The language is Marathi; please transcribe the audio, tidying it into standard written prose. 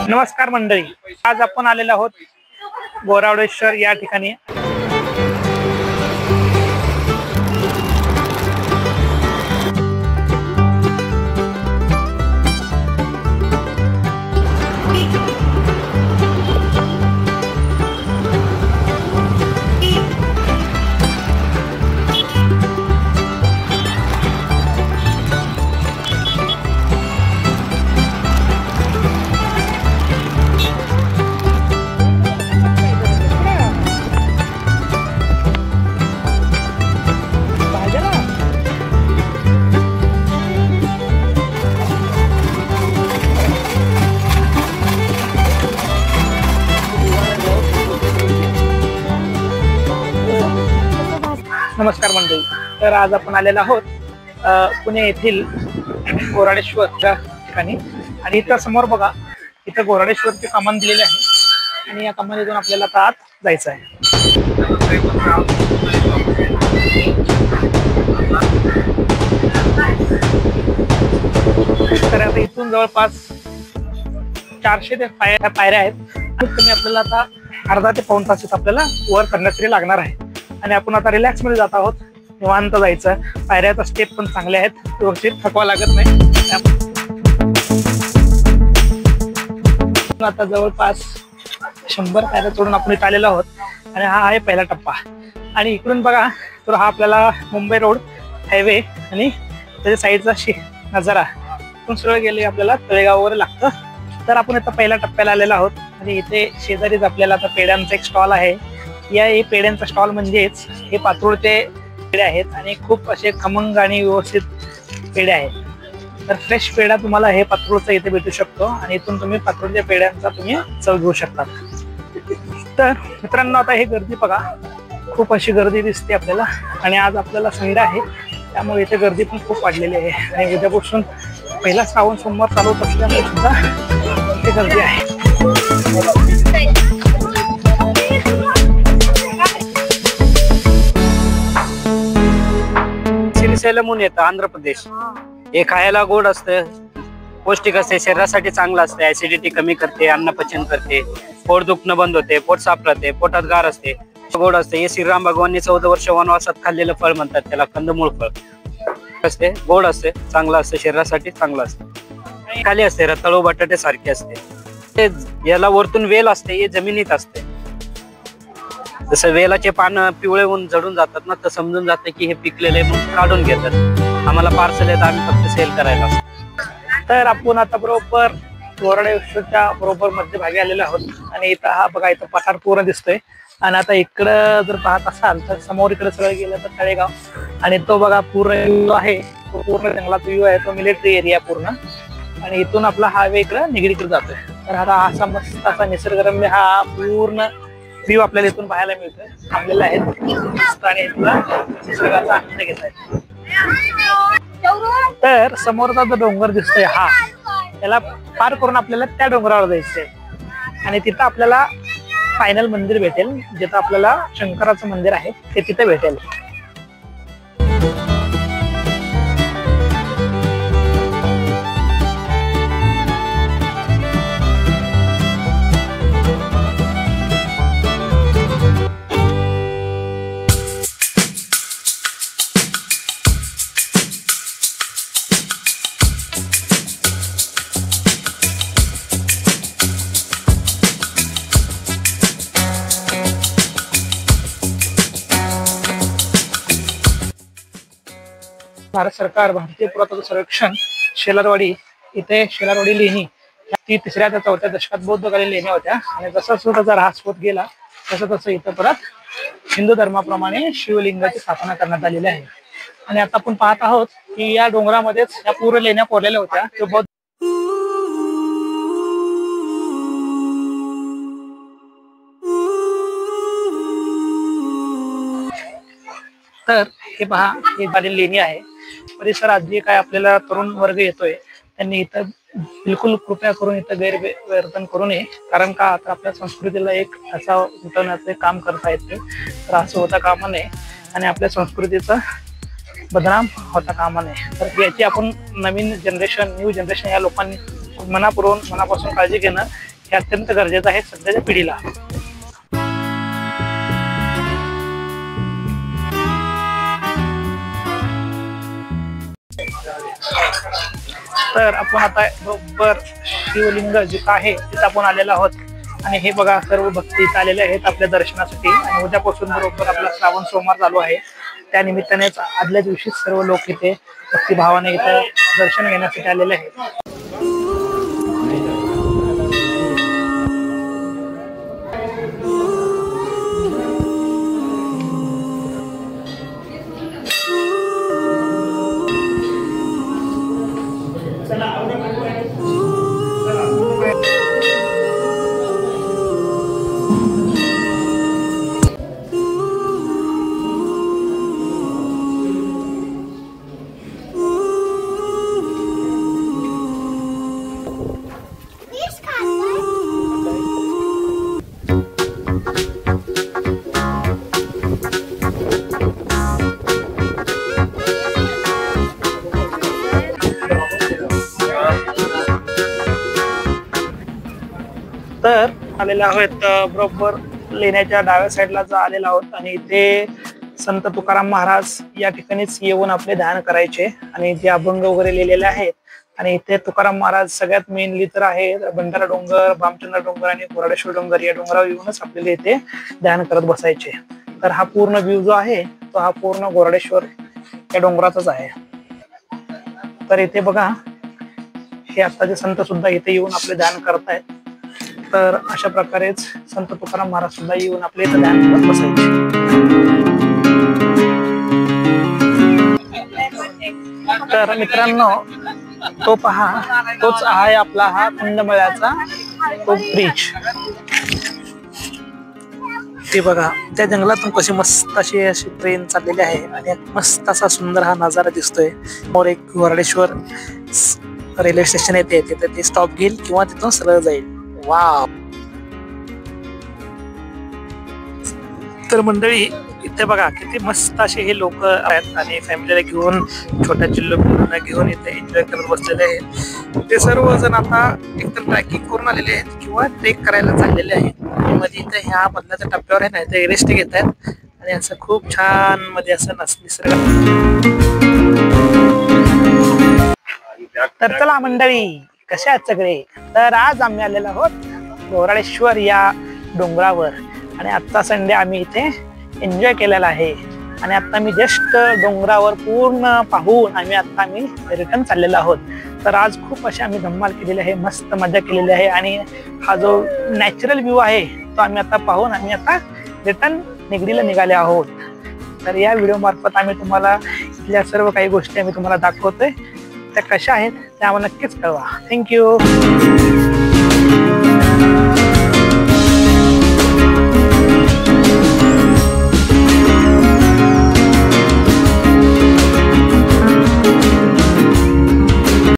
नमस्कार मंडळी, आज आपण आलेलो आहोत गोरावडेश्वर या ठिकाणी। नमस्कार मंडळी, तर आज आपण आलेलो आहोत पुणे येथील गोराडेश्वर या ठिकाणी। आणि इथं समोर बघा, इथं गोराडेश्वरची कमान दिलेली आहे आणि या कमानीतून आपल्याला आता आत जायचं आहे। तर आता इथून जवळपास 400 ते पायऱ्या आहेत। तुम्ही आपल्याला आता अर्धा ते पाऊण तास आपल्याला वर करण्यासाठी लागणार आहे। आणि आपण आता रिलॅक्स मध्ये जात आहोत, निवांत जायचं। पायऱ्याचा स्टेप पण चांगले आहेत, व्यवस्थित थकवा लागत नाही। आता जवळपास 100 पायऱ्या चढून आपण इथे आलेलो आहोत आणि हा आहे पहिला टप्पा। आणि इकडून बघा तर हा आपल्याला मुंबई रोड हायवे आणि त्याच्या साईडचा नजारा इथून सरळ गेले आपल्याला तळेगाव वगैरे लागतं। तर आपण आता पहिल्या टप्प्याला आलेलो आहोत आणि इथे शेजारीच आपल्याला आता पेड्यांचा एक स्टॉल आहे। या पेड्यांचा स्टॉल म्हणजेच हे पात्रोळचे पेढे आहेत आणि खूप असे खमंग आणि व्यवस्थित पेढे आहेत। तर फ्रेश पेढा तुम्हाला हे पात्रोळचा इथे भेटू शकतो आणि इथून तुम्ही पात्रोळच्या पेढ्यांचा तुम्ही चव घेऊ शकता। तर मित्रांनो, आता हे गर्दी बघा, खूप अशी गर्दी दिसते आपल्याला आणि आज आपल्याला संडे आहे, त्यामुळे इथे गर्दी पण खूप वाढलेली आहे। आणि उद्यापासून पहिला श्रावण सोमवार चालू होत असल्यामुळे सुद्धा इथे गर्दी आहे। श्रीशैलमहून येतं आंध्र प्रदेश। हे खायला गोड असतं, पौष्टिक असते, शरीरासाठी चांगलं असतं, ऍसिडिटी कमी करते, अन्न पचन करते, पोट दुखणं बंद होते, पोट साफ राहते, पोटात गार असते, गोड असते। हे श्रीराम भगवाननी 14 वर्ष वनवासात खाल्लेलं फळ म्हणतात त्याला, कंदमूळ फळ असते, गोड असते, चांगलं असतं, शरीरासाठी चांगलं असतं। खाली असते रताळू बटाटे सारखे असते, ते याला वरतून वेल असते, हे जमिनीत असते। जसं वेलाचे पानं पिवळे होऊन जडून जातात ना, तर समजून जाते की हे पिकलेले म्हणून काढून घेतात। आम्हाला पार्सल येतं, आम्ही फक्त सेल करायला। तर आपण आता बरोबर गोराडेश्वरच्या बरोबर मध्यभागी आलेलो आहोत आणि इथं हा बघा, इथं पठार पूर्ण दिसतोय। आणि आता इकडं जर पाहत असाल तर समोर इकडे सगळं गेलं तर तळेगाव, आणि तो बघा पूर्ण व्ह्यू आहे, तो पूर्ण जंगलाचा व्ह्यू आहे, तो मिलिटरी एरिया पूर्ण। आणि इथून आपला हायवे इकडं निगडीकडे जातोय। तर आता असा मस्त असा निसर्गरम्य हा पूर्ण व्ह्यू आपल्याला इथून पाहायला मिळतोय, थांबलेला आहे आणि इथला निसर्गाचा आनंद घेत आहे। तर समोरचा जो डोंगर दिसतोय हा, त्याला पार करून आपल्याला त्या डोंगरावर जायचंय आणि तिथं आपल्याला फायनल मंदिर भेटेल, जिथं आपल्याला शंकराचं मंदिर आहे ते तिथे भेटेल। भारत सरकार भारतीय पुरातत्व सर्वेक्षण शेलारवाडी, इथे शेलारवाडी लेणी ती 3ऱ्या ते 4थ्या दशकात बौद्धकालीन लेण्या होत्या। आणि जसं त्याचा ऱ्हास होत गेला तसं इथं परत हिंदू धर्माप्रमाणे शिवलिंगाची स्थापना करण्यात आलेली आहे। आणि आता आपण पाहत आहोत की या डोंगरामध्येच या पूर्ण लेण्या कोरलेल्या होत्या, ते बौद्ध। तर हे पहा, ही बालीन लेणी आहे। परिसरात जे काय आपल्याला तरुण वर्ग येतोय त्यांनी इथं बिलकुल कृपया करून इथं गैरवर्तन करू नये, कारण का आता आपल्या संस्कृतीला एक असा उठवण्याचे काम करता येते, तर असं होता कामा नये आणि आपल्या संस्कृतीचा बदनाम होता कामा नये. तर याची आपण नवीन जनरेशन, न्यू जनरेशन या लोकांनी मनापासून काळजी घेणं हे अत्यंत गरजेचं आहे सध्याच्या पिढीला. तर आपण आता बरोबर शिवलिंग जिथं आहे तिथं आपण आलेलो आहोत आणि हे बघा सर्व भक्ती इथं आलेले आहेत आपल्या दर्शनासाठी. आणि उद्यापासून बरोबर आपला श्रावण सोमवार चालू आहे, त्या निमित्तानेच आदल्या दिवशी सर्व लोक इथे भक्तिभावाने इथं दर्शन घेण्यासाठी आलेले आहेत. तर आलेला आहोत बरोबर लेण्याच्या डाव्या साईडला आलेला आहोत आणि इथे संत तुकाराम महाराज या ठिकाणीच येऊन आपले ध्यान करायचे आणि जे अभंग वगैरे लिहिलेले आहेत. आणि इथे तुकाराम महाराज सगळ्यात मेनली तर आहे भंडारा डोंगर, भामचंद्र डोंगर आणि कोरडेश्वर डोंगर या डोंगरावर येऊनच आपल्याला इथे ध्यान करत बसायचे. तर हा पूर्ण व्ह्यू जो आहे तो हा पूर्ण कोरडेश्वर या डोंगराचाच आहे. तर इथे बघा हे आत्ताचे संत सुद्धा इथे येऊन आपले ध्यान करतायत. तर अशा प्रकारेच संत तुकाराम महाराज सुद्धा येऊन आपले इथे ध्यान करत बसायचे. तर मित्रांनो तो पहा, तोच आहे आपला हा कुंडमेळ्याचा तो ब्रिज. ते बघा त्या जंगलातून कशी मस्त अशी ट्रेन चाललेली आहे आणि मस्त असा सुंदर हा नजारा दिसतोय. और एक कोरडेश्वर रेल्वे स्टेशन येते, तिथे ते स्टॉप घेईल किंवा तिथून सरळ जाईल. वाव. तर मंडळी इथे बघा किती मस्त असे हे लोक आहेत आणि फॅमिलीला घेऊन, छोट्या चिल्लू मुलांना घेऊन इथे एन्जॉय करत बसलेले आहेत. ते सर्वजण आता एकदम ट्रॅकिंग करून आलेले आहेत किंवा ट्रेक करायला चाललेले आहेत. मध्ये इथे ह्या बदलाच्या टप्प्यावर आहे ना ते रेस्ट घेत आहेत आणि असं खूप छान मध्ये असं निसर्ग. तर चला मंडळी कशा आहेत सगळे. तर आज आम्ही आलेलो आहोत कोरडेश्वर या डोंगरावर आणि आजचा संडे आम्ही इथे एन्जॉय केलेला आहे. आणि आता मी जस्ट डोंगरावर पूर्ण पाहून आम्ही रिटर्न चाललेलो आहोत. तर आज खूप असे आम्ही धम्माल केलेली आहे, मस्त मजा केलेली आहे आणि हा जो नॅचरल व्ह्यू आहे तो आम्ही आता पाहून आम्ही आता रिटर्न निगडीला निघाले आहोत. तर या व्हिडिओ मार्फत आम्ही तुम्हाला इथल्या सर्व काही गोष्टी आम्ही तुम्हाला दाखवतोय. त्या कशा आहेत त्या आम्हाला नक्कीच कळवा. थँक्यू.